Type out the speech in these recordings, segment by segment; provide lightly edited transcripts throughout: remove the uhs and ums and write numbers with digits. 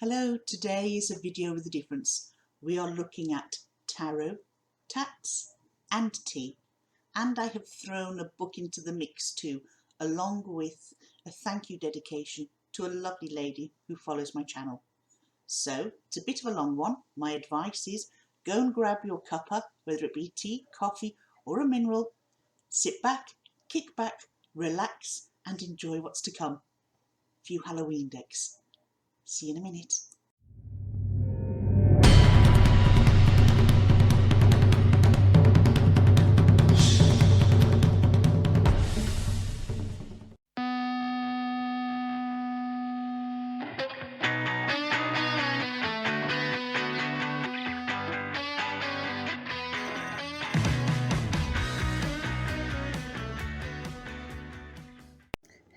Hello, today is a video with a difference. We are looking at tarot, Tatts and Tea, and I have thrown a book into the mix too, along with a thank you dedication to a lovely lady who follows my channel. So it's a bit of a long one. My advice is go and grab your cuppa, whether it be tea, coffee or a mineral, sit back, kick back, relax and enjoy what's to come. Few Halloween decks. See you in a minute.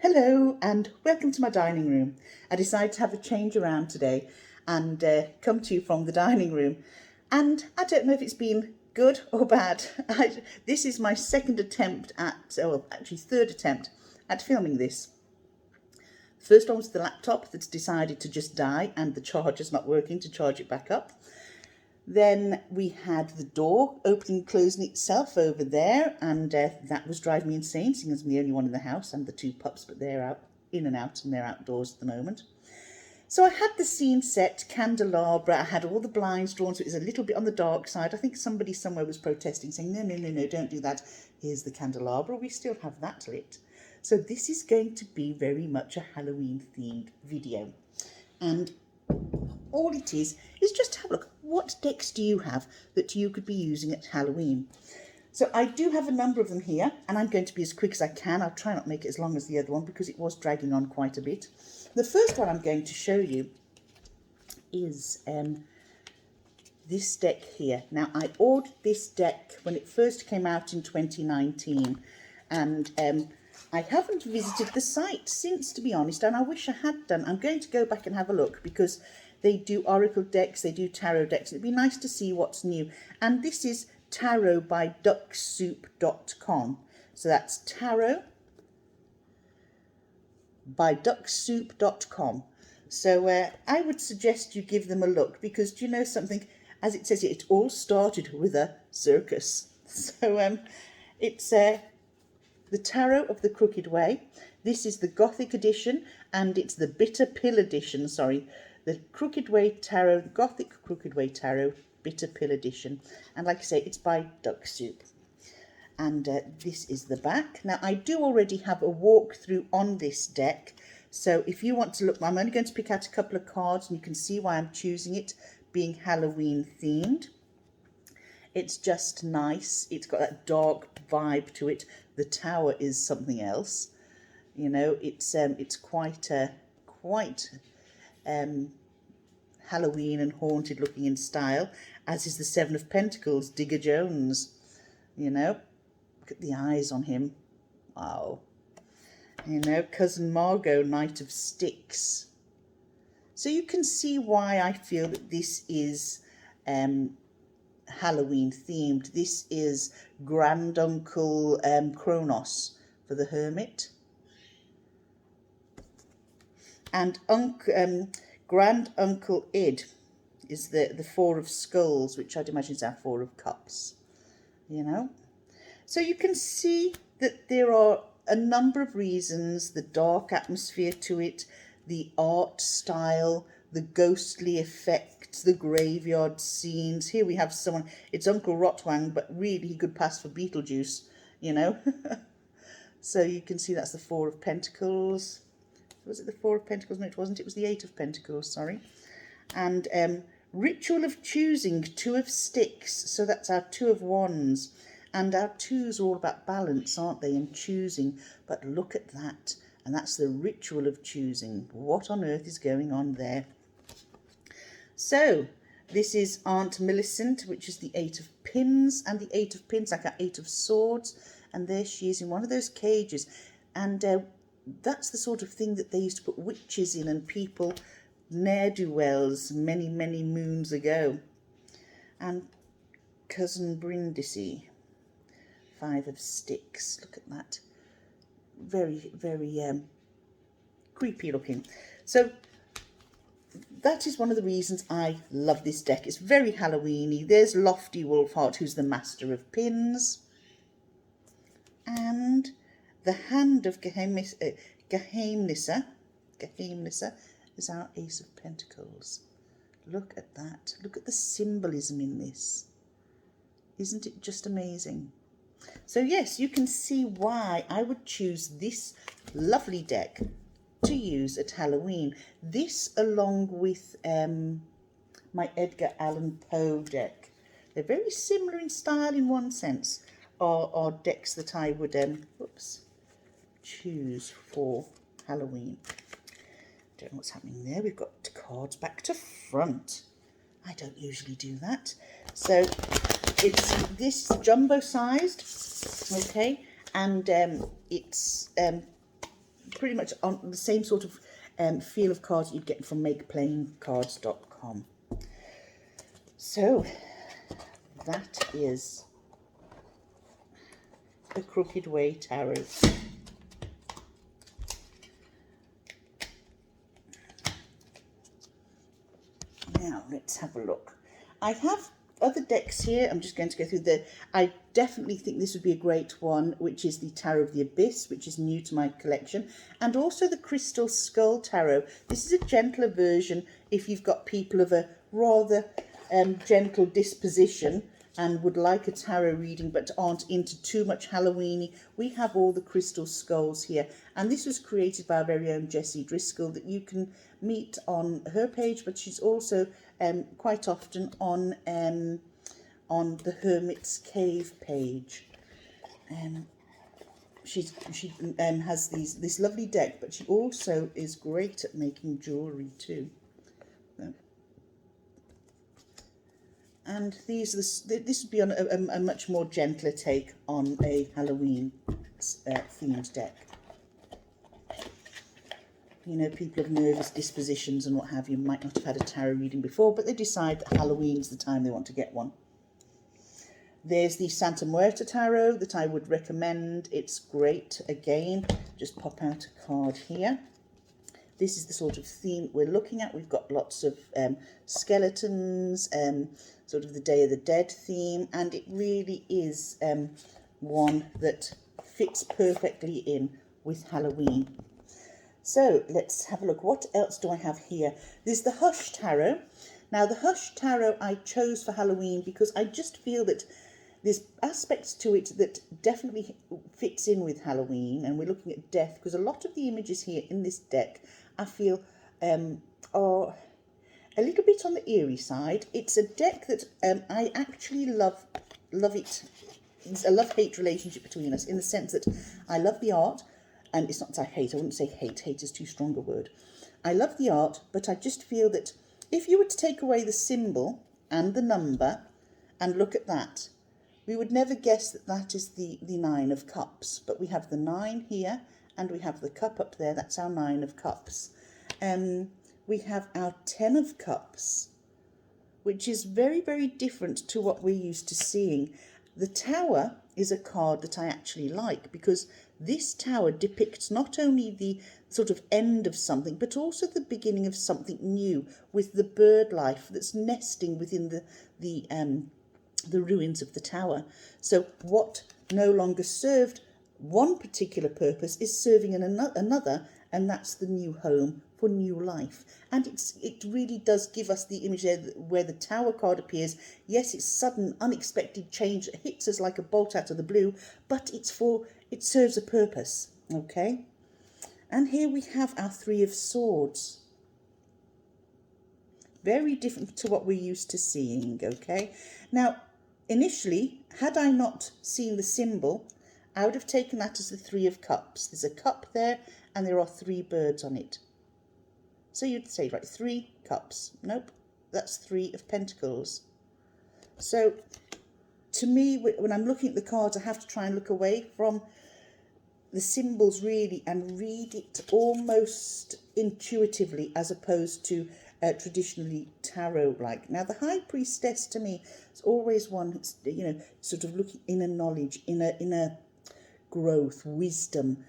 Hello and welcome to my dining room. I decided to have a change around today and come to you from the dining room. And I don't know if it's been good or bad. This is my second attempt at, well, actually third attempt at filming this. First one was the laptop that's decided to just die and the charger's not working to charge it back up. Then we had the door opening and closing itself over there, and that was driving me insane, seeing as I'm the only one in the house and the two pups, but they're out in and out and they're outdoors at the moment. So I had the scene set, candelabra, I had all the blinds drawn, so it was a little bit on the dark side. I think somebody somewhere was protesting, saying, no, don't do that. Here's the candelabra, we still have that lit. So this is going to be very much a Halloween-themed video. And all it is just have a look. What decks do you have that you could be using at Halloween? So I do have a number of them here, and I'm going to be as quick as I can. I'll try not to make it as long as the other one because it was dragging on quite a bit. The first one I'm going to show you is this deck here. Now, I ordered this deck when it first came out in 2019, and I haven't visited the site since, to be honest, and I wish I had done. I'm going to go back and have a look because they do oracle decks, they do tarot decks. It'd be nice to see what's new. And this is tarot by ducksoup.com. So that's tarot by ducksoup.com. So I would suggest you give them a look because, do you know something? As it says here, it all started with a circus. So it's the Tarot of the Crooked Way. This is the Gothic edition, and it's the Bitter Pill edition, sorry. The Crooked Way Tarot, the Gothic Crooked Way Tarot, Bitter Pill edition. And like I say, it's by Duck Soup. And this is the back. Now, I do already have a walkthrough on this deck. So if you want to look, I'm only going to pick out a couple of cards, and you can see why I'm choosing it, being Halloween themed. It's just nice. It's got that dark vibe to it. The tower is something else. You know, it's quite Halloween and haunted looking in style, as is the Seven of Pentacles, Digger Jones. You know, look at the eyes on him. Wow. You know, Cousin Margot, Knight of Sticks. So you can see why I feel that this is Halloween themed. This is Granduncle Kronos for the Hermit. And Grand Uncle Id is the Four of Skulls, which I'd imagine is our Four of Cups, you know. So you can see that there are a number of reasons: the dark atmosphere to it, the art style, the ghostly effects, the graveyard scenes. Here we have someone, it's Uncle Rotwang, but really he could pass for Beetlejuice, you know. So you can see that's the Four of Pentacles. Was it the Four of Pentacles? No, it wasn't. It was the Eight of Pentacles, sorry. And Ritual of Choosing, Two of Sticks. So that's our Two of Wands. And our twos are all about balance, aren't they, and choosing. But look at that. And that's the Ritual of Choosing. What on earth is going on there? So this is Aunt Millicent, which is the Eight of Pins. And the Eight of Pins, like our Eight of Swords. And there she is in one of those cages. And that's the sort of thing that they used to put witches in and people, ne'er-do-wells, many, many moons ago. And Cousin Brindisi, Five of Sticks. Look at that. Very, very creepy looking. So that is one of the reasons I love this deck. It's very Halloweeny. There's Lofty Wolfheart, who's the master of pins. And the hand of Geheimnisse is our Ace of Pentacles. Look at that. Look at the symbolism in this. Isn't it just amazing? So yes, you can see why I would choose this lovely deck to use at Halloween. This along with my Edgar Allan Poe deck. They're very similar in style in one sense, are decks that I would choose for Halloween. Don't know what's happening there. We've got cards back to front. I don't usually do that. So it's this jumbo sized, okay, and it's pretty much on the same sort of feel of cards you'd get from makeplaincards.com. So that is the Crooked Way Tarot. Now let's have a look. I have other decks here. I'm just going to go through I definitely think this would be a great one, which is the Tarot of the Abyss, which is new to my collection, and also the Crystal Skull Tarot. This is a gentler version if you've got people of a rather gentle disposition and would like a tarot reading but aren't into too much Halloweeny. We have all the crystal skulls here, and this was created by our very own Jessie Driscoll, that you can meet on her page, but she's also quite often on the Hermit's Cave page. She has this lovely deck, but she also is great at making jewellery too. And this would be on a much more gentler take on a Halloween themed deck. You know, people of nervous dispositions and what have you might not have had a tarot reading before, but they decide that Halloween's the time they want to get one. There's the Santa Muerte Tarot that I would recommend. It's great. Again, just pop out a card here. This is the sort of theme we're looking at. We've got lots of skeletons, sort of the Day of the Dead theme, and it really is one that fits perfectly in with Halloween. So let's have a look. What else do I have here? There's the Hush Tarot. Now the Hush Tarot I chose for Halloween because I just feel that there's aspects to it that definitely fits in with Halloween, and we're looking at death, because a lot of the images here in this deck I feel are a little bit on the eerie side. It's a deck that I actually love it. It's a love-hate relationship between us, in the sense that I love the art, and it's not that I hate, I wouldn't say hate, hate is too strong a word. I love the art, but I just feel that if you were to take away the symbol and the number and look at that, we would never guess that that is the 9 of Cups. But we have the 9 here, and we have the cup up there. That's our 9 of Cups. We have our 10 of Cups, which is very, very different to what we're used to seeing. The Tower is a card that I actually like, because this Tower depicts not only the sort of end of something, but also the beginning of something new, with the bird life that's nesting within the ruins of the tower. So what no longer served one particular purpose is serving another, and that's the new home for new life. And it really does give us the image there where the Tower card appears. Yes, it's sudden, unexpected change that hits us like a bolt out of the blue, but it serves a purpose, okay? And here we have our 3 of Swords. Very different to what we're used to seeing, okay? Now, initially, had I not seen the symbol, I would have taken that as the 3 of Cups. There's a cup there, and there are 3 birds on it. So you'd say, right, 3 cups. Nope, that's 3 of Pentacles. So, to me, when I'm looking at the cards, I have to try and look away from the symbols, really, and read it almost intuitively, as opposed to traditionally tarot-like. Now, the High Priestess, to me, is always one that's, you know, sort of looking in a knowledge, in a growth, wisdom,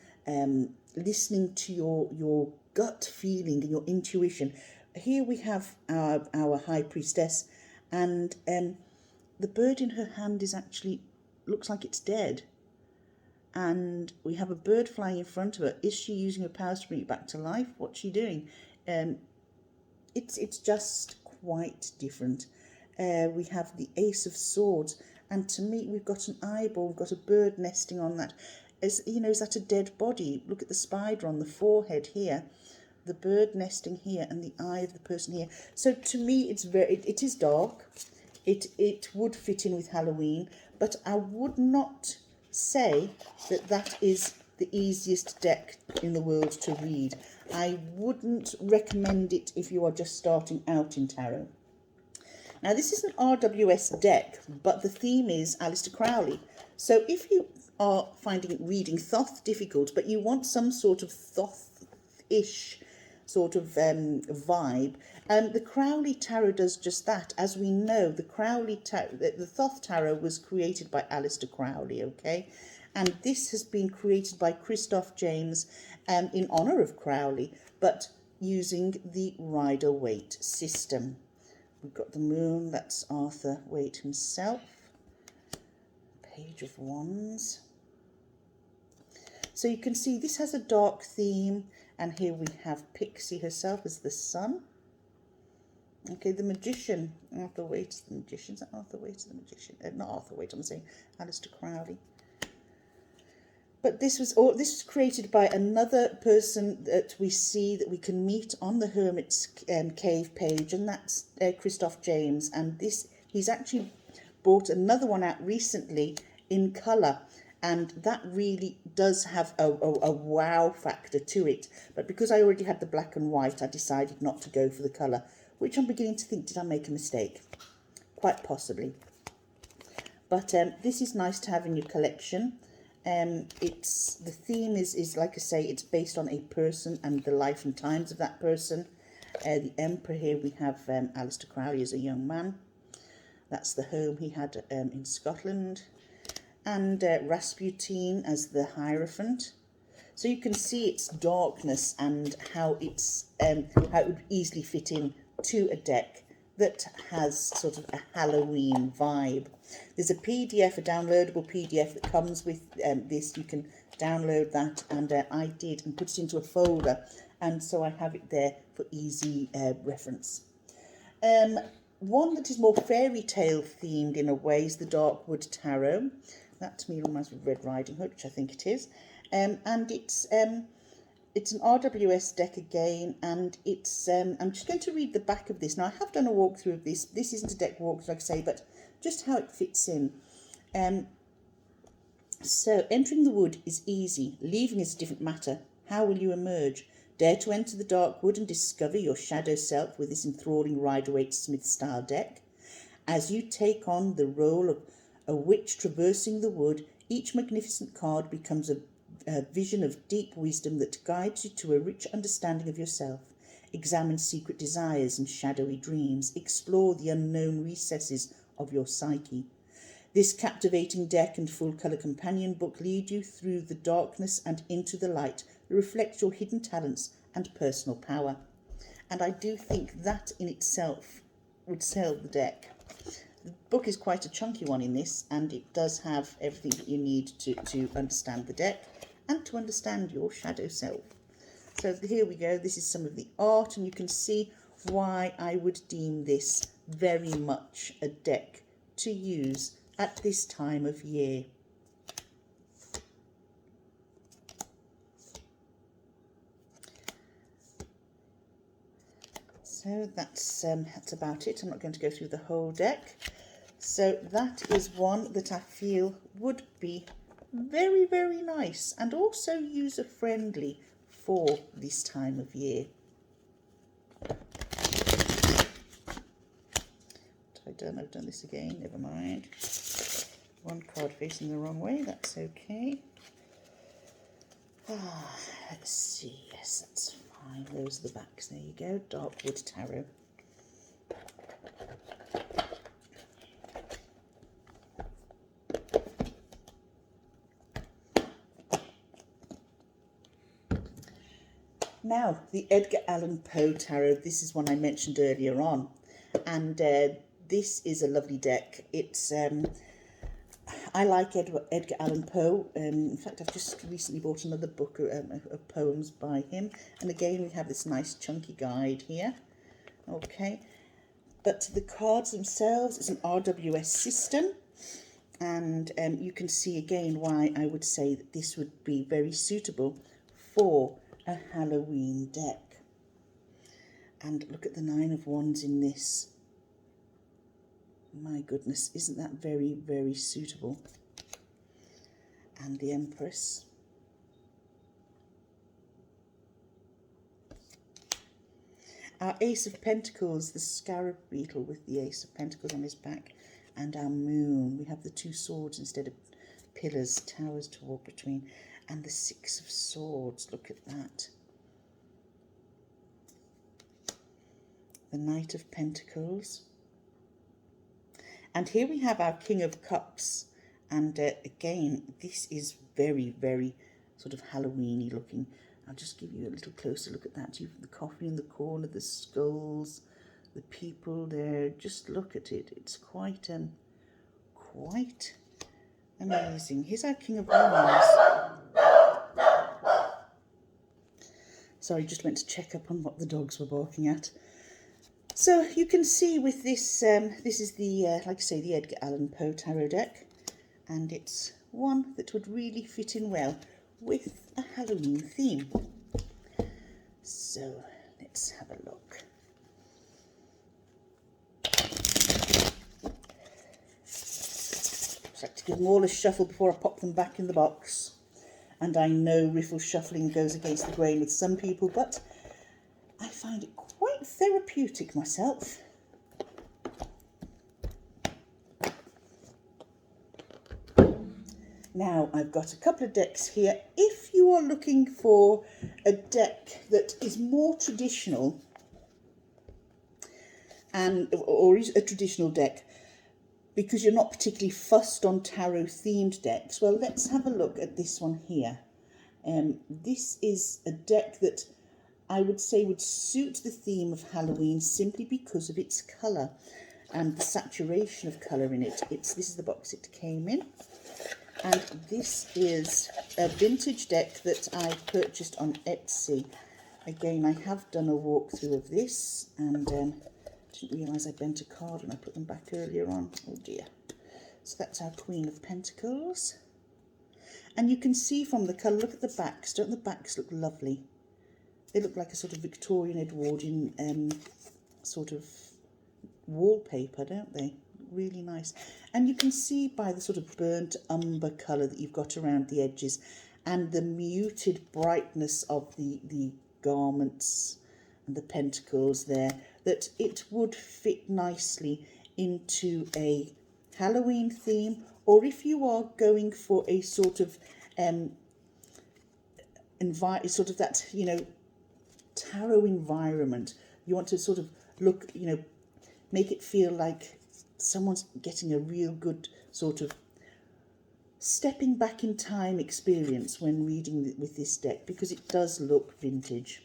listening to your gut feeling and your intuition. here we have our High Priestess, and the bird in her hand is actually, looks like it's dead. And we have a bird flying in front of her. Is she using her powers to bring it back to life? What's she doing? It's just quite different. We have the Ace of Swords, and to me we've got an eyeball, we've got a bird nesting on that. Is that a dead body? Look at the spider on the forehead here, the bird nesting here, and the eye of the person here. So to me it is dark. It would fit in with Halloween, but I would not say that is the easiest deck in the world to read. I wouldn't recommend it if you are just starting out in tarot. Now, this is an RWS deck, but the theme is Aleister Crowley. So if you are finding reading Thoth difficult, but you want some sort of Thoth-ish sort of vibe, the Crowley Tarot does just that. As we know, the Thoth Tarot was created by Aleister Crowley, okay? And this has been created by Christoph James in honour of Crowley, but using the Rider-Waite system. We've got the Moon, that's Arthur Waite himself. Page of Wands. So you can see this has a dark theme, and here we have Pixie herself as the sun. Okay, the Magician, Arthur Waite is the Magician. Is that Arthur Waite is the Magician? Not Arthur Waite, I'm saying Aleister Crowley. But this was created by another person that we see, that we can meet on the Hermit's Cave page, and that's Christoph James. And he's actually brought another one out recently in colour, and that really does have a wow factor to it. But because I already had the black and white, I decided not to go for the colour, which I'm beginning to think, did I make a mistake? Quite possibly. But this is nice to have in your collection. The theme is like I say, it's based on a person and the life and times of that person. The Emperor, here we have Aleister Crowley as a young man. That's the home he had in Scotland. And Rasputin as the Hierophant. So you can see its darkness and how it would easily fit in to a deck that has sort of a Halloween vibe. There's a PDF, a downloadable PDF that comes with this. You can download that, and I did, and put it into a folder, and so I have it there for easy reference. One that is more fairy tale themed in a way is the Darkwood Tarot. That to me reminds me of Red Riding Hood, which I think it is. And it's an RWS deck again, and it's I'm just going to read the back of this. Now, I have done a walkthrough of this. This isn't a deck walkthrough, like I say, but just how it fits in. So, entering the wood is easy. Leaving is a different matter. How will you emerge? Dare to enter the dark wood and discover your shadow self with this enthralling Rider-Waite Smith-style deck. As you take on the role of a witch traversing the wood, each magnificent card becomes a vision of deep wisdom that guides you to a rich understanding of yourself. Examine secret desires and shadowy dreams. Explore the unknown recesses of your psyche. This captivating deck and full-colour companion book lead you through the darkness and into the light, reflect your hidden talents and personal power. And I do think that in itself would sell the deck. The book is quite a chunky one in this, and it does have everything that you need to understand the deck and to understand your shadow self. So here we go. This is some of the art, and you can see why I would deem this very much a deck to use at this time of year. So that's about it. I'm not going to go through the whole deck. So that is one that I feel would be very, very nice and also user-friendly for this time of year. I've done this again, never mind. One card facing the wrong way, that's okay. Let's see, yes, that's fine. Those are the backs, there you go. Darkwood Tarot. Now, the Edgar Allan Poe Tarot. This is one I mentioned earlier on. And this is a lovely deck. It's I like Edgar Allan Poe. In fact, I've just recently bought another book of poems by him. And again, we have this nice chunky guide here. Okay. But the cards themselves is an RWS system. And you can see again why I would say that this would be very suitable for a Halloween deck. And look at the 9 of Wands in this. My goodness, isn't that very, very suitable? And the Empress. Our Ace of Pentacles, the Scarab Beetle with the Ace of Pentacles on his back. And our Moon. We have the 2 swords instead of pillars, towers to walk between. And the 6 of Swords, look at that. The Knight of Pentacles. And here we have our King of Cups. And again, this is very, very sort of Halloween-y looking. I'll just give you a little closer look at that. You've the coffee in the corner, the skulls, the people there. Just look at it. It's quite amazing. Here's our King of Wands. Sorry, just went to check up on what the dogs were barking at. So you can see with this, this is the, like I say, the Edgar Allan Poe Tarot deck. And it's one that would really fit in well with a Halloween theme. So let's have a look. Just like to give them all a shuffle before I pop them back in the box. And I know riffle shuffling goes against the grain with some people, but I find it quite therapeutic myself. Now, I've got a couple of decks here. If you are looking for a deck that is more traditional, or is a traditional deck, because you're not particularly fussed on tarot themed decks, well, let's have a look at this one here. This is a deck that I would say would suit the theme of Halloween simply because of its colour and the saturation of colour in it. This is the box it came in. And this is a vintage deck that I purchased on Etsy. Again, I have done a walkthrough of this, and didn't realise I bent a card when I put them back earlier on. Oh dear. So that's our Queen of Pentacles. And you can see from the colour, look at the backs. Don't the backs look lovely? They look like a sort of Victorian Edwardian sort of wallpaper, don't they? Really nice. And you can see by the sort of burnt umber colour that you've got around the edges and the muted brightness of the garments and the pentacles there, that it would fit nicely into a Halloween theme, or if you are going for a sort of sort of that, you know, tarot environment, you want to sort of look, you know, make it feel like someone's getting a real good sort of stepping back in time experience when reading with this deck, because it does look vintage.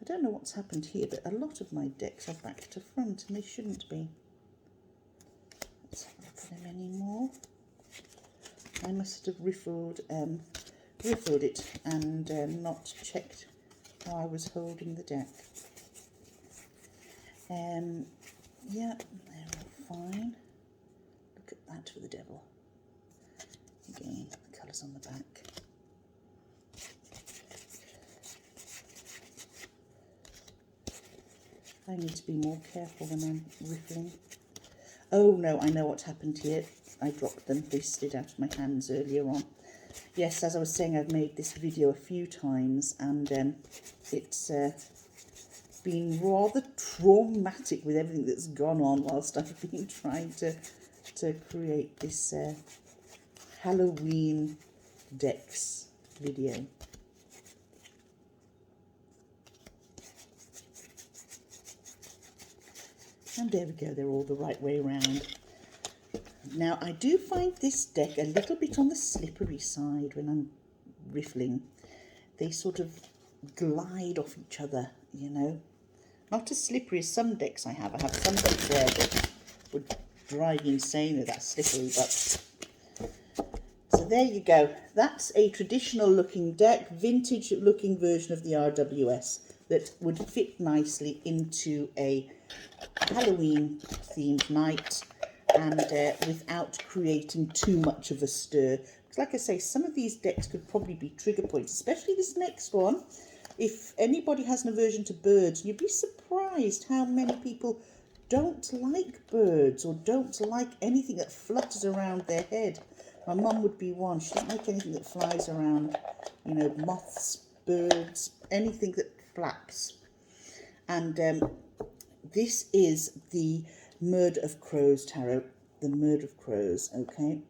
I don't know what's happened here, but a lot of my decks are back to front and they shouldn't be. Let's have a look at them anymore. I must have riffled it and not checked how I was holding the deck. Yeah, they're all fine. Look at that for the devil. Again, the colours on the back. I need to be more careful when I'm riffling. Oh no, I know what happened here. I dropped them. They slid out of my hands earlier on. Yes, as I was saying, I've made this video a few times, and it's been rather traumatic with everything that's gone on whilst I've been trying to create this Halloween decks video. And there we go, they're all the right way around. Now, I do find this deck a little bit on the slippery side when I'm riffling. They sort of glide off each other, you know. Not as slippery as some decks I have. I have some decks there that would drive you insane with that slippery, but... So there you go. That's a traditional looking deck, vintage looking version of the RWS that would fit nicely into a Halloween themed night and without creating too much of a stir. Because like I say, some of these decks could probably be trigger points, especially this next one. If anybody has an aversion to birds, you'd be surprised how many people don't like birds or don't like anything that flutters around their head. My mum would be one. She doesn't like anything that flies around, you know, moths, birds, anything that flaps. And this is the Murder of Crows tarot, the Murder of Crows, okay?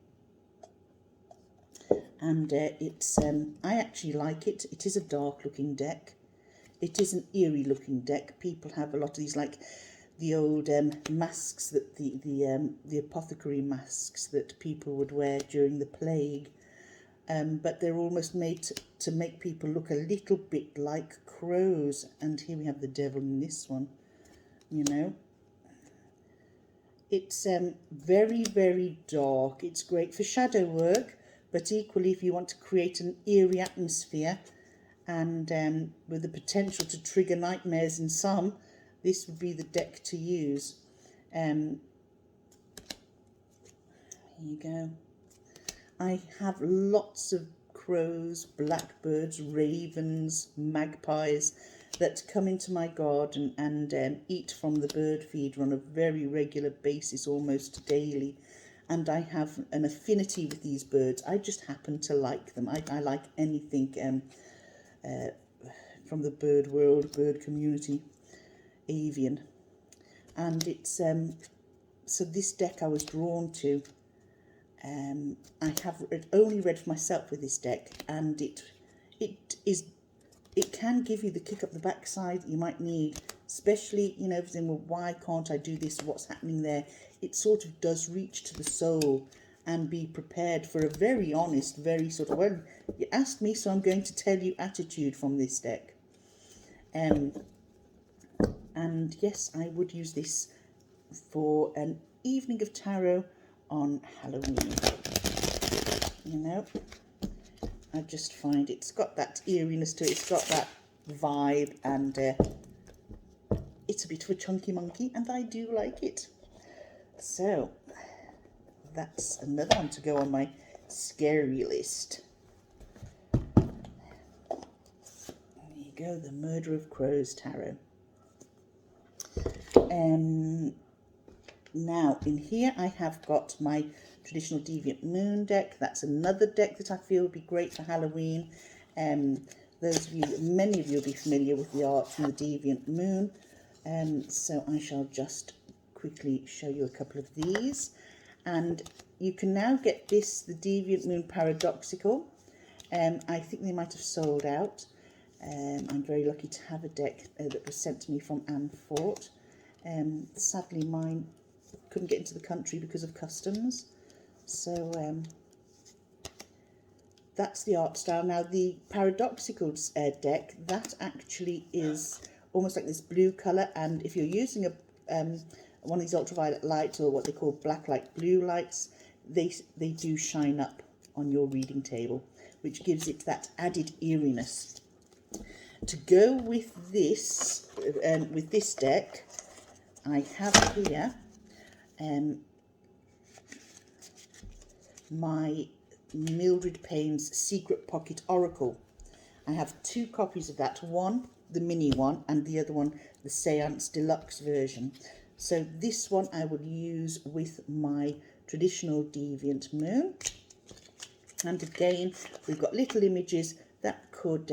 And it's, I actually like it. It is a dark looking deck. It is an eerie looking deck. People have a lot of these, like the old masks, that the apothecary masks that people would wear during the plague. But they're almost made to make people look a little bit like crows. And here we have the devil in this one, you know. It's very, very dark. It's great for shadow work, but equally if you want to create an eerie atmosphere and with the potential to trigger nightmares in some, this would be the deck to use. Here you go. I have lots of crows, blackbirds, ravens, magpies that come into my garden and eat from the bird feeder on a very regular basis, almost daily. And I have an affinity with these birds. I just happen to like them. I like anything from the bird world, bird community, avian. And it's so this deck I was drawn to. I have only read for myself with this deck, and it can give you the kick up the backside that you might need, especially, you know, everything, well, why can't I do this, what's happening there? It sort of does reach to the soul and be prepared for a very honest, very sort of, well, you asked me, so I'm going to tell you attitude from this deck. And yes, I would use this for an evening of tarot on Halloween. You know, I just find it's got that eeriness to it, it's got that vibe, and it's a bit of a chunky monkey, and I do like it. So that's another one to go on my scary list. There you go, the Murder of Crows tarot. Now in here I have got my traditional Deviant Moon deck. That's another deck that I feel would be great for Halloween. Those of you, many of you will be familiar with the art from the Deviant Moon. So I shall just quickly show you a couple of these. And you can now get this, the Deviant Moon Paradoxical. I think they might have sold out. I'm very lucky to have a deck that was sent to me from Anne Fort. Sadly mine couldn't get into the country because of customs. So that's the art style. Now the Paradoxical deck, that actually is almost like this blue colour, and if you're using a one of these ultraviolet lights, or what they call black light blue lights, they do shine up on your reading table, which gives it that added eeriness. To go with this deck, I have here my Mildred Payne's Secret Pocket Oracle. I have two copies of that, one the mini one and the other one the Seance Deluxe version. So this one I would use with my traditional Deviant Moon, and again we've got little images that could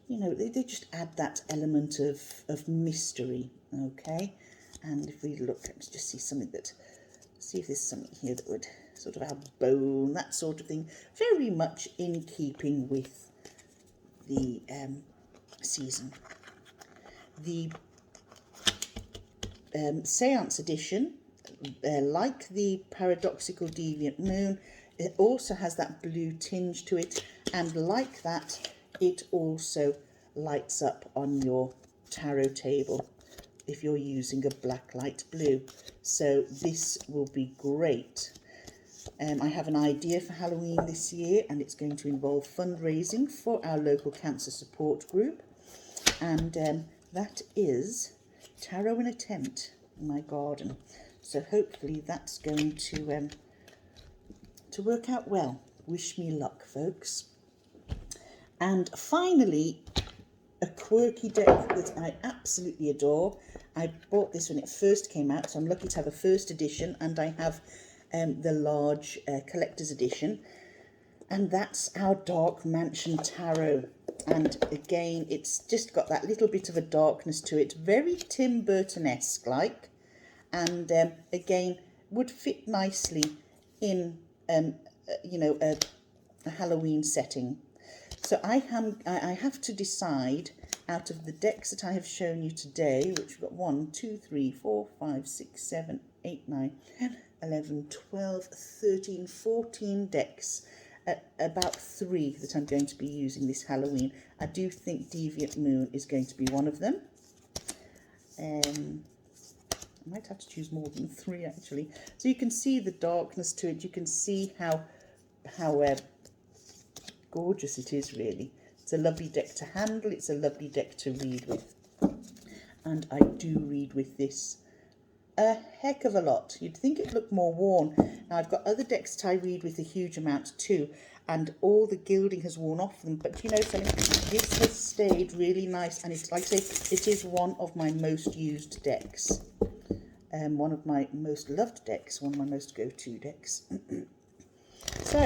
you know, they just add that element of mystery. Okay, and if we look, let's just see something that, see if there's something here that would sort of have bone, that sort of thing, very much in keeping with the season. The Seance edition, like the Paradoxical Deviant Moon, it also has that blue tinge to it, and like that, it also lights up on your tarot table if you're using a black light blue. So this will be great. I have an idea for Halloween this year, and it's going to involve fundraising for our local cancer support group, and that is tarot in a tent in my garden. So hopefully that's going to work out well. Wish me luck, folks. And finally, a quirky deck that I absolutely adore. I bought this when it first came out, so I'm lucky to have a first edition, and I have the large collector's edition, and that's our Dark Mansion Tarot. And again, it's just got that little bit of a darkness to it, very Tim Burton-esque like, and again would fit nicely in you know, a Halloween setting. So I have to decide out of the decks that I have shown you today, which we've got 1, 2, 3, 4, 5, 6, 7, 8, 9, 10, 11, 12, 13, 14 decks, about 3 that I'm going to be using this Halloween. I do think Deviant Moon is going to be one of them. I might have to choose more than 3 actually. So you can see the darkness to it. You can see how gorgeous it is, really. It's a lovely deck to handle. It's a lovely deck to read with. And I do read with this a heck of a lot. You'd think it'd look more worn. Now I've got other decks that I read with a huge amount too, and all the gilding has worn off them, but you know something, this has stayed really nice, and it's, like I say, it is one of my most used decks, one of my most loved decks, one of my most go-to decks. So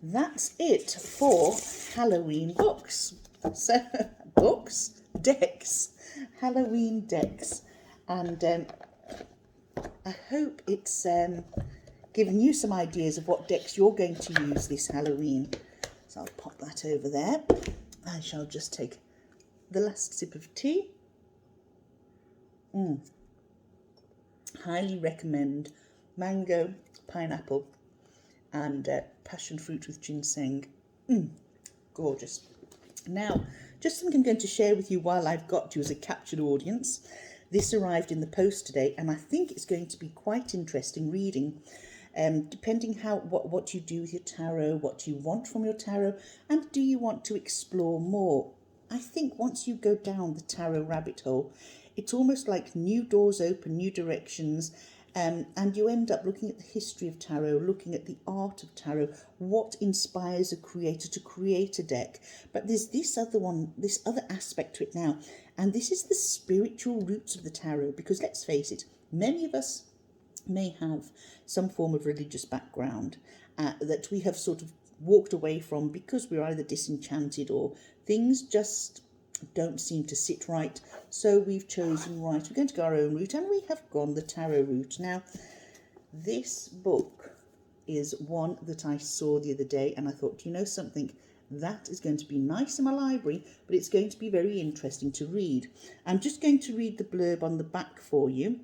that's it for Halloween books. So decks, Halloween decks. And I hope it's given you some ideas of what decks you're going to use this Halloween. So I'll pop that over there. I shall just take the last sip of tea. Highly recommend mango, pineapple, and passion fruit with ginseng. Gorgeous. Now, just something I'm going to share with you while I've got you as a captured audience. This arrived in the post today, and I think it's going to be quite interesting reading, depending what you do with your tarot, what you want from your tarot, and do you want to explore more. I think once you go down the tarot rabbit hole, it's almost like new doors open, new directions, and you end up looking at the history of tarot, looking at the art of tarot, what inspires a creator to create a deck. But there's this other aspect to it now, and this is the spiritual roots of the tarot, because let's face it, many of us may have some form of religious background that we have sort of walked away from because we're either disenchanted or things just don't seem to sit right. So we've chosen, right, we're going to go our own route, and we have gone the tarot route. Now, this book is one that I saw the other day, and I thought, you know something, that is going to be nice in my library, but it's going to be very interesting to read. I'm just going to read the blurb on the back for you.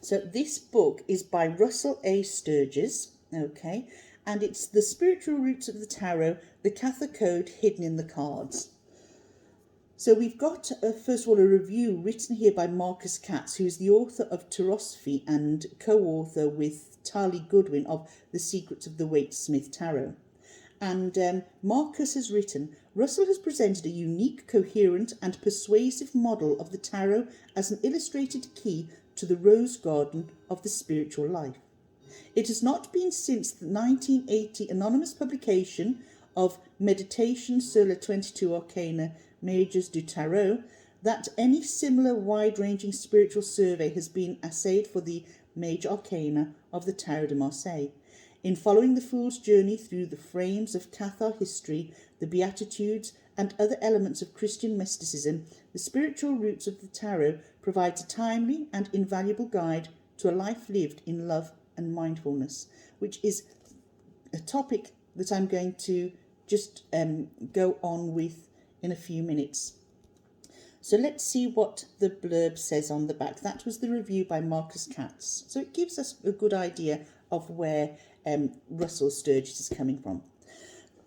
So this book is by Russell A. Sturges, okay, and it's The Spiritual Roots of the Tarot, the Cather Code Hidden in the Cards. So we've got, first of all, a review written here by Marcus Katz, who is the author of Tarosophy and co-author with Tali Goodwin of The Secrets of the Waite-Smith Tarot. And Marcus has written, Russell has presented a unique, coherent and persuasive model of the tarot as an illustrated key to the rose garden of the spiritual life. It has not been since the 1980 anonymous publication of Meditations sur les 22 Arcana Majors du Tarot that any similar wide-ranging spiritual survey has been essayed for the major arcana of the Tarot de Marseille. In following the Fool's journey through the frames of Cathar history, the Beatitudes, and other elements of Christian mysticism, the spiritual roots of the tarot provides a timely and invaluable guide to a life lived in love and mindfulness, which is a topic that I'm going to just go on with in a few minutes. So let's see what the blurb says on the back. That was the review by Marcus Katz. So it gives us a good idea of where Russell Sturges is coming from.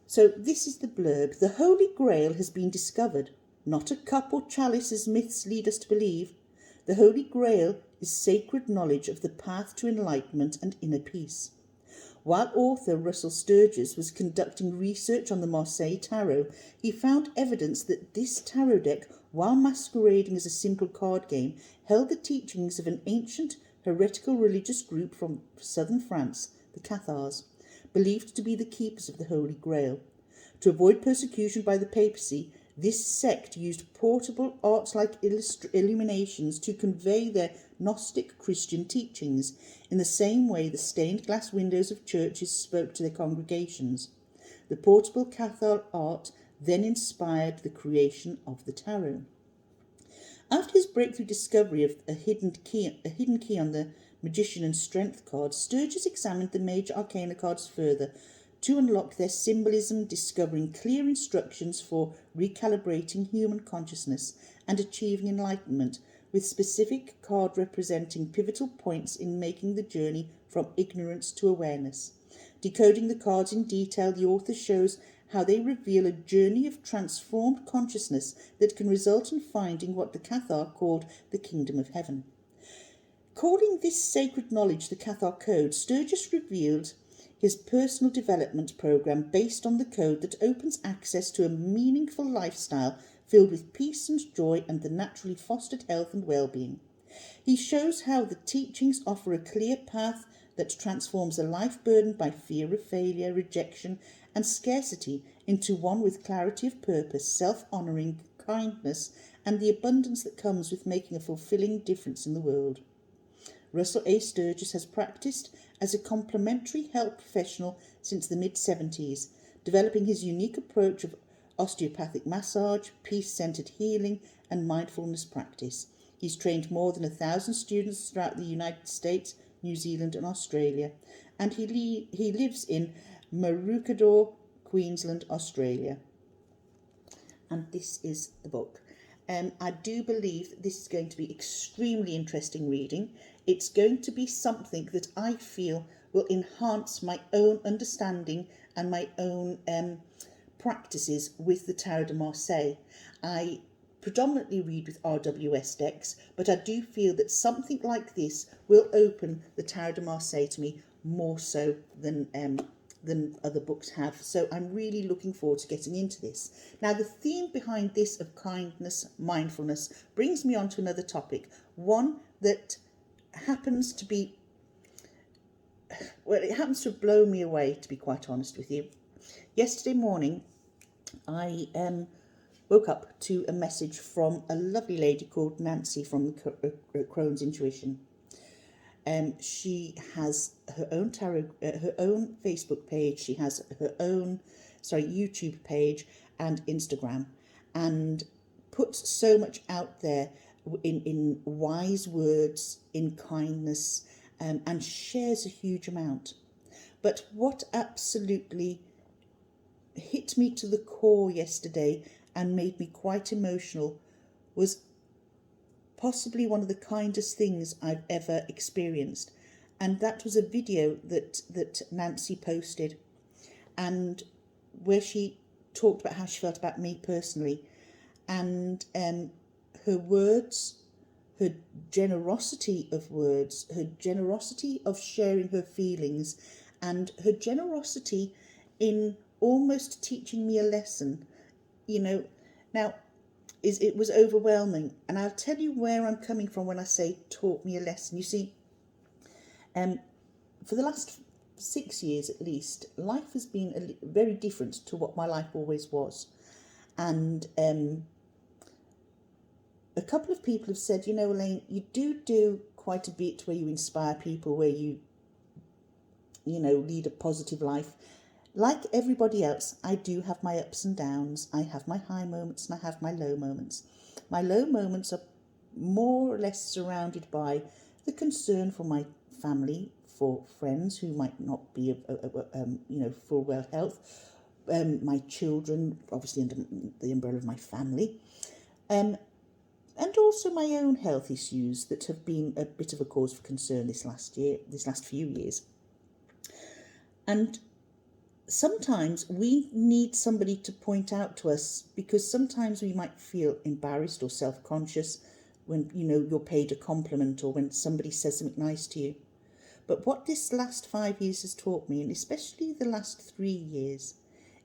So this is the blurb. The Holy Grail has been discovered, not a cup or chalice as myths lead us to believe. The Holy Grail is sacred knowledge of the path to enlightenment and inner peace. While author Russell Sturges was conducting research on the Marseille Tarot, he found evidence that this tarot deck, while masquerading as a simple card game, held the teachings of an ancient heretical religious group from southern France, the Cathars, believed to be the keepers of the Holy Grail. To avoid persecution by the papacy, this sect used portable arts-like illuminations to convey their Gnostic Christian teachings, in the same way the stained glass windows of churches spoke to their congregations. The portable Cathar art then inspired the creation of the tarot. After his breakthrough discovery of a hidden key on the Magician and Strength cards, Sturges examined the major arcana cards further to unlock their symbolism, discovering clear instructions for recalibrating human consciousness and achieving enlightenment, with specific card representing pivotal points in making the journey from ignorance to awareness. Decoding the cards in detail, the author shows how they reveal a journey of transformed consciousness that can result in finding what the Cathar called the Kingdom of Heaven. Calling this sacred knowledge the Cathar Code, Sturges revealed his personal development program based on the code that opens access to a meaningful lifestyle filled with peace and joy and the naturally fostered health and well-being. He shows how the teachings offer a clear path that transforms a life burdened by fear of failure, rejection, and scarcity into one with clarity of purpose, self-honouring, kindness, and the abundance that comes with making a fulfilling difference in the world. Russell A. Sturges has practiced as a complementary health professional since the mid-70s, developing his unique approach of osteopathic massage, peace-centered healing, and mindfulness practice. He's trained more than 1,000 students throughout the United States, New Zealand, and Australia, and he lives in Maroochydore, Queensland, Australia. And this is the book. I do believe that this is going to be extremely interesting reading. It's going to be something that I feel will enhance my own understanding and my own practices with the Tarot de Marseille. I predominantly read with RWS decks, but I do feel that something like this will open the Tarot de Marseille to me more so than other books have. So I'm really looking forward to getting into this. Now, the theme behind this of kindness, mindfulness, brings me on to another topic, one that happens to be, well, it happens to blow me away, to be quite honest with you. Yesterday morning, I woke up to a message from a lovely lady called Nancy from the Crone's Intuition. She has her own tarot, her own Facebook page. She has her own, YouTube page and Instagram, and puts so much out there in wise words, in kindness, and shares a huge amount. But what absolutely hit me to the core yesterday and made me quite emotional was possibly one of the kindest things I've ever experienced. And that was a video that Nancy posted, and where she talked about how she felt about me personally, and her words, her generosity of words, her generosity of sharing her feelings, and her generosity in almost teaching me a lesson, Now, it was overwhelming, and I'll tell you where I'm coming from when I say taught me a lesson. You see, for the last 6 years at least, life has been very different to what my life always was. And a couple of people have said, Elaine, you do quite a bit where you inspire people, where you lead a positive life. Like everybody else, I do have my ups and downs. I have my high moments and I have my low moments. My low moments are more or less surrounded by the concern for my family, for friends who might not be full well health, my children, obviously under the umbrella of my family, and also my own health issues that have been a bit of a cause for concern this last few years. And sometimes we need somebody to point out to us, because sometimes we might feel embarrassed or self-conscious when, you know, you're paid a compliment or when somebody says something nice to you. But what this last 5 years has taught me, and especially the last 3 years,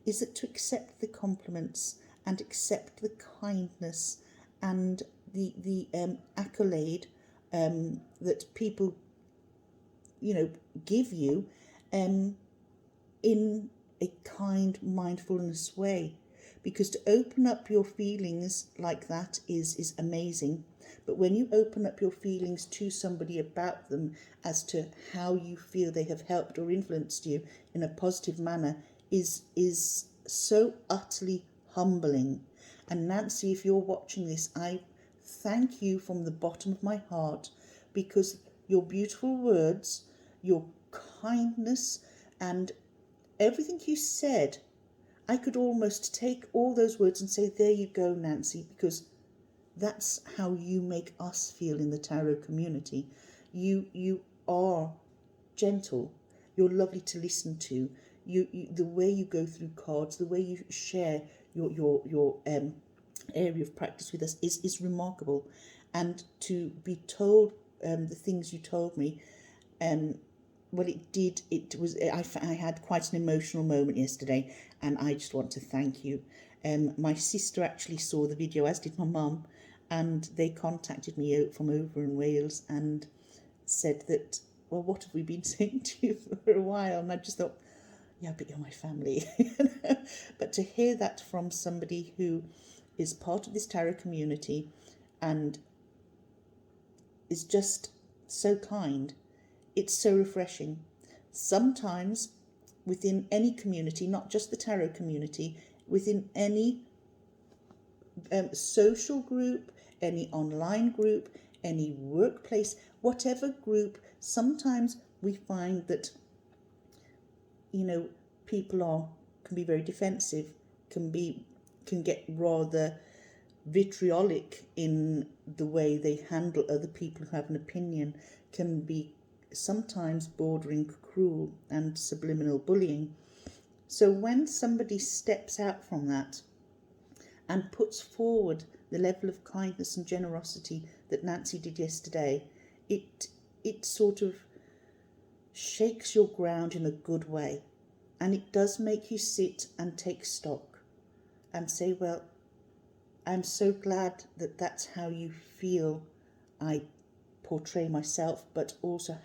is that to accept the compliments and accept the kindness and the accolade that people, you know, give you in a kind mindfulness way. Because to open up your feelings like that is amazing. But when you open up your feelings to somebody about them as to how you feel they have helped or influenced you in a positive manner is so utterly humbling. And Nancy, if you're watching this, I thank you from the bottom of my heart, because your beautiful words, your kindness, and everything you said, I could almost take all those words and say, there you go, Nancy, because that's how you make us feel in the tarot community. You are gentle. You're lovely to listen to. You the way you go through cards, the way you share your area of practice with us is remarkable. And to be told the things you told me, well, I had quite an emotional moment yesterday, and I just want to thank you. My sister actually saw the video, as did my mum, and they contacted me out from over in Wales and said that, well, what have we been saying to you for a while? And I just thought, yeah, but you're my family. But to hear that from somebody who is part of this tarot community and is just so kind, it's so refreshing. Sometimes within any community, not just the tarot community, within any social group, any online group, any workplace, whatever group, sometimes we find that, you know, people can be very defensive, can get rather vitriolic in the way they handle other people who have an opinion, can be sometimes bordering cruel and subliminal bullying. So when somebody steps out from that and puts forward the level of kindness and generosity that Nancy did yesterday, it sort of shakes your ground in a good way. And it does make you sit and take stock and say, well, I'm so glad that that's how you feel I portray myself, but also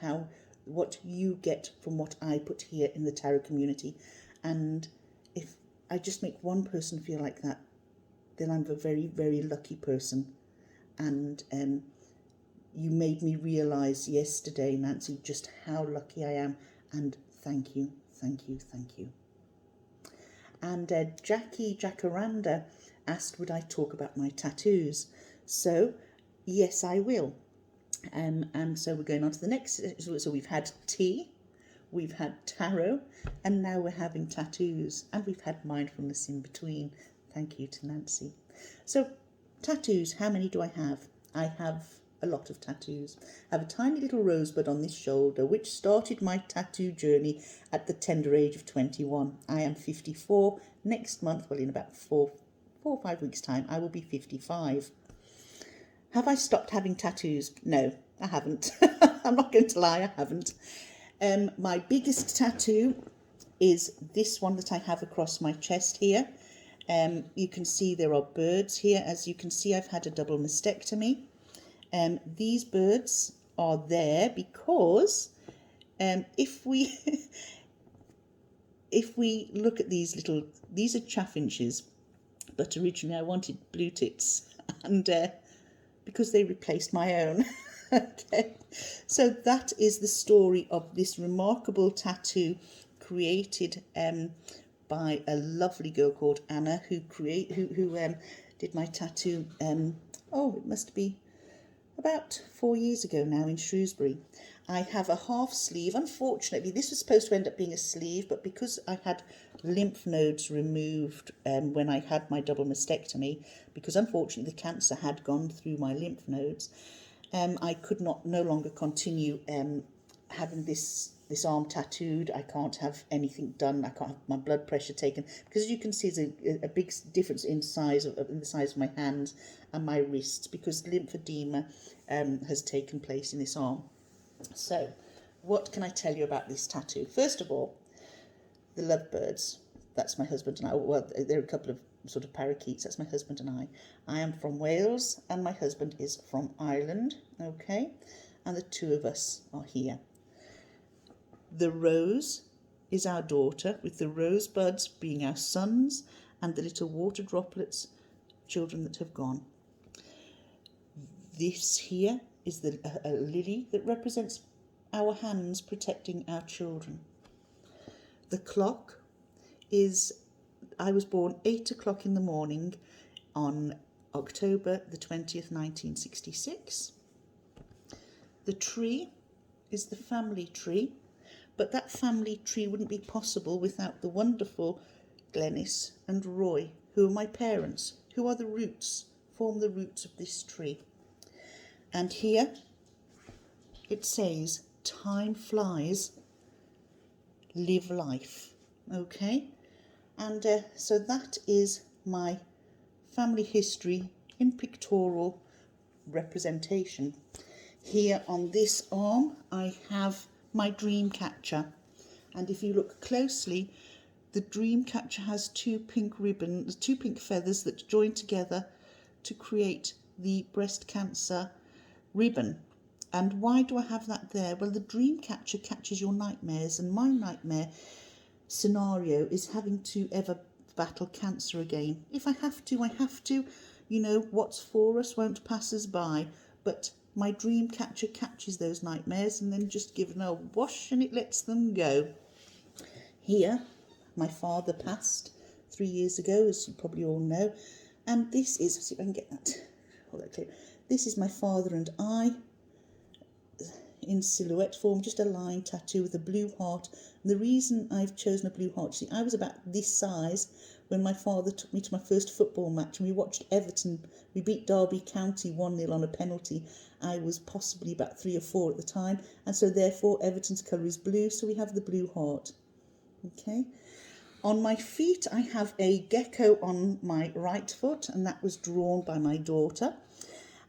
what you get from what I put here in the tarot community. And if I just make one person feel like that, then I'm a very, very lucky person. And you made me realise yesterday, Nancy, just how lucky I am. And thank you, thank you, thank you. And Jackie Jacaranda asked, would I talk about my tattoos? So, yes, I will. And so we're going on to the next. So we've had tea, we've had tarot, and now we're having tattoos, and we've had mindfulness in between. Thank you to Nancy. So tattoos, how many do I have? I have a lot of tattoos. I have a tiny little rosebud on this shoulder, which started my tattoo journey at the tender age of 21. I am 54. Next month, well, in about four or 5 weeks' time, I will be 55. Have I stopped having tattoos? No, I haven't. I'm not going to lie, I haven't. My biggest tattoo is this one that I have across my chest here. You can see there are birds here. As you can see, I've had a double mastectomy. These birds are there because if we look at these are chaffinches, but originally I wanted blue tits, and because they replaced my own. Okay, so that is the story of this remarkable tattoo created by a lovely girl called Anna, who did my tattoo. It must be about 4 years ago now in Shrewsbury. I have a half sleeve. Unfortunately, this was supposed to end up being a sleeve, but because I had lymph nodes removed when I had my double mastectomy, because unfortunately the cancer had gone through my lymph nodes, I could no longer continue having this arm tattooed. I can't have anything done. I can't have my blood pressure taken, because as you can see, there's a big difference in the size of my hands and my wrists, because lymphedema has taken place in this arm. So what can I tell you about this tattoo? First of all, the lovebirds. That's my husband and I. Well, there are a couple of sort of parakeets. That's my husband and I. I am from Wales and my husband is from Ireland. Okay, and the two of us are here. The rose is our daughter, with the rosebuds being our sons, and the little water droplets, children that have gone. This here is a lily that represents our hands protecting our children. The clock is, I was born 8 o'clock in the morning on October the 20th, 1966. The tree is the family tree, but that family tree wouldn't be possible without the wonderful Glenys and Roy, who are my parents, who are the roots, form the roots of this tree. And here it says, time flies, live life. Okay, and so that is my family history in pictorial representation. Here on this arm I have my dream catcher, and if you look closely, the dream catcher has two pink feathers that join together to create the breast cancer ribbon. And why do I have that there? Well, the dream catcher catches your nightmares, and my nightmare scenario is having to ever battle cancer again. If I have to, I have to. You know, what's for us won't pass us by, but my dream catcher catches those nightmares and then just gives them a wash and it lets them go. Here, my father passed 3 years ago, as you probably all know, and this is, see if I can get that, hold that clear. This is my father and I in silhouette form, just a line tattoo with a blue heart. And the reason I've chosen a blue heart, see, I was about this size when my father took me to my first football match, and we watched Everton. We beat Derby County 1-0 on a penalty. I was possibly about 3 or 4 at the time, and so therefore Everton's colour is blue, so we have the blue heart. Okay. On my feet I have a gecko on my right foot, and that was drawn by my daughter,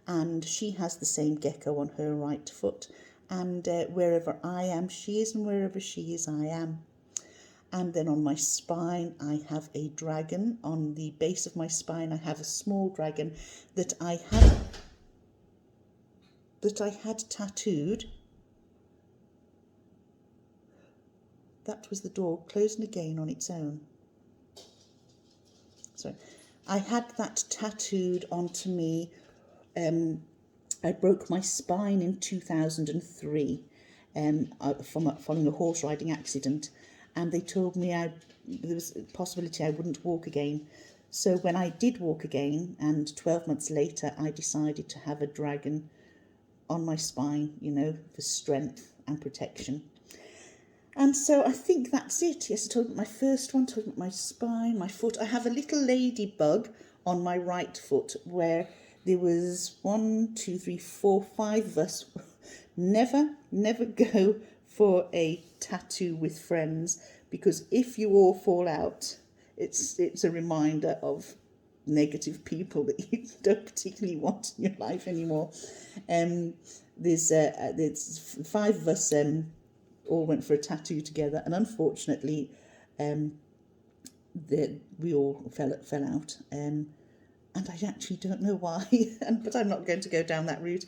and she has the same gecko on her right foot. And wherever I am, she is, and wherever she is, I am. And then on my spine, I have a dragon. On the base of my spine, I have a small dragon that I had tattooed. That was the door closing again on its own. Sorry. I had that tattooed onto me. I broke my spine in 2003 following a horse riding accident, and they told me there was a possibility I wouldn't walk again. So when I did walk again, and 12 months later, I decided to have a dragon on my spine, you know, for strength and protection. And so I think that's it. Yes, I told you my first one, told you my spine, my foot. I have a little ladybug on my right foot where there was 1, 2, 3, 4, 5 of us. Never go for a tattoo with friends, because if you all fall out, it's a reminder of negative people that you don't particularly want in your life anymore. There's 5 of us all went for a tattoo together, and unfortunately, we all fell out. And I actually don't know why, but I'm not going to go down that route.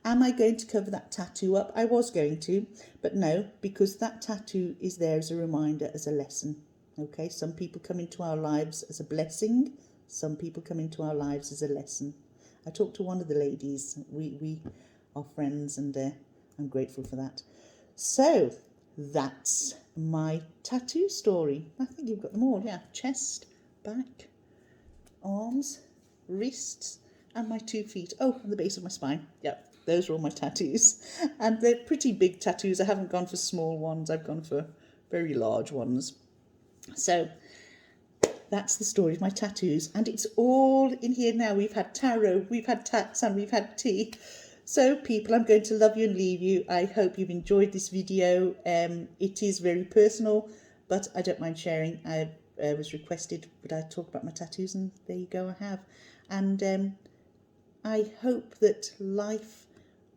Am I going to cover that tattoo up? I was going to, but no, because that tattoo is there as a reminder, as a lesson. Okay, some people come into our lives as a blessing. Some people come into our lives as a lesson. I talked to one of the ladies. We are friends, and I'm grateful for that. So that's my tattoo story. I think you've got them all, yeah. Chest, back, arms, wrists, and my 2 feet. Oh, and the base of my spine. Yep, those are all my tattoos. And they're pretty big tattoos. I haven't gone for small ones. I've gone for very large ones. So that's the story of my tattoos. And it's all in here now. We've had tarot, we've had tats, and we've had tea. So people, I'm going to love you and leave you. I hope you've enjoyed this video. It is very personal, but I don't mind sharing. I was requested, would I talk about my tattoos? And there you go, I have. And I hope that life,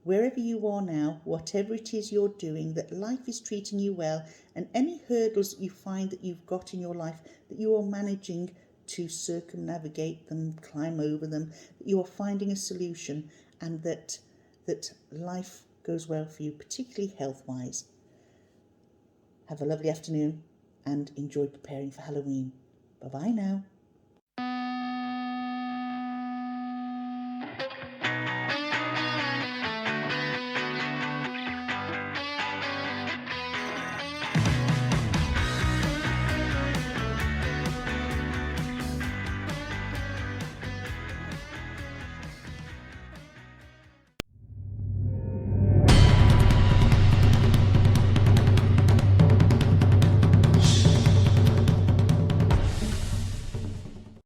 wherever you are now, whatever it is you're doing, that life is treating you well, and any hurdles that you find that you've got in your life, that you are managing to circumnavigate them, climb over them, that you are finding a solution, and that life goes well for you, particularly health-wise. Have a lovely afternoon and enjoy preparing for Halloween. Bye-bye now.